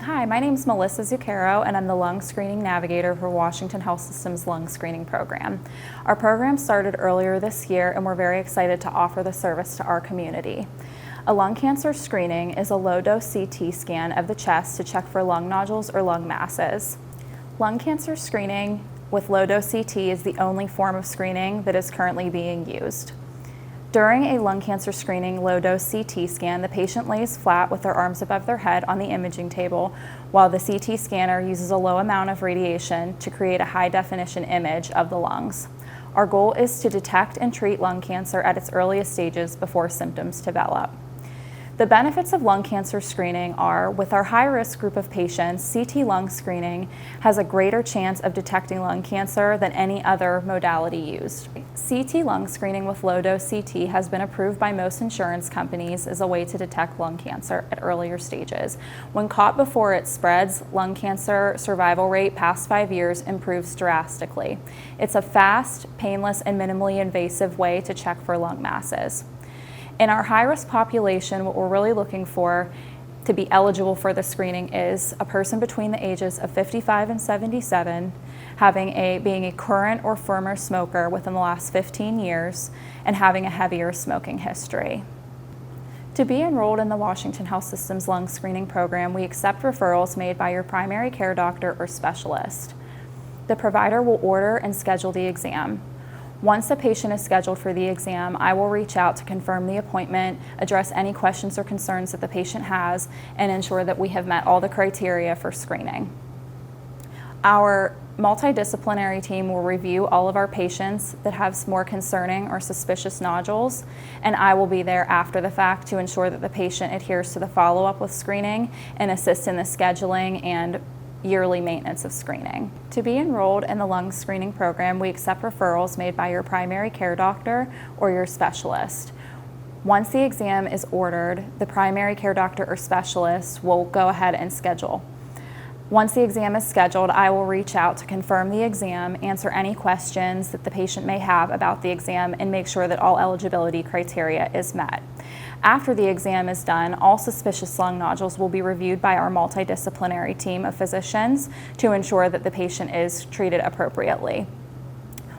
Hi, my name is Melissa Zucchero, and I'm the Lung Screening Navigator for Washington Health System's Lung Screening Program. Our program started earlier this year, and we're very excited to offer the service to our community. A lung cancer screening is a low-dose CT scan of the chest to check for lung nodules or lung masses. Lung cancer screening with low-dose CT is the only form of screening that is currently being used. During a lung cancer screening low-dose CT scan, the patient lays flat with their arms above their head on the imaging table while the CT scanner uses a low amount of radiation to create a high-definition image of the lungs. Our goal is to detect and treat lung cancer at its earliest stages before symptoms develop. The benefits of lung cancer screening are, with our high-risk group of patients, CT lung screening has a greater chance of detecting lung cancer than any other modality used. CT lung screening with low-dose CT has been approved by most insurance companies as a way to detect lung cancer at earlier stages. When caught before it spreads, lung cancer survival rate past 5 years improves drastically. It's a fast, painless, and minimally invasive way to check for lung masses. In our high-risk population, what we're really looking for to be eligible for the screening is a person between the ages of 55 and 77, being a current or former smoker within the last 15 years, and having a heavier smoking history. To be enrolled in the Washington Health System's lung screening program, we accept referrals made by your primary care doctor or specialist. The provider will order and schedule the exam. Once the patient is scheduled for the exam, I will reach out to confirm the appointment, address any questions or concerns that the patient has, and ensure that we have met all the criteria for screening. Our multidisciplinary team will review all of our patients that have more concerning or suspicious nodules, and I will be there after the fact to ensure that the patient adheres to the follow-up with screening and assist in the scheduling and yearly maintenance of screening. To be enrolled in the lung screening program, we accept referrals made by your primary care doctor or your specialist. Once the exam is ordered, the primary care doctor or specialist will go ahead and schedule. Once the exam is scheduled, I will reach out to confirm the exam, answer any questions that the patient may have about the exam, and make sure that all eligibility criteria is met. After the exam is done, all suspicious lung nodules will be reviewed by our multidisciplinary team of physicians to ensure that the patient is treated appropriately.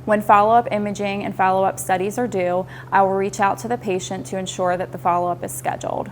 When follow-up imaging and follow-up studies are due, I will reach out to the patient to ensure that the follow-up is scheduled.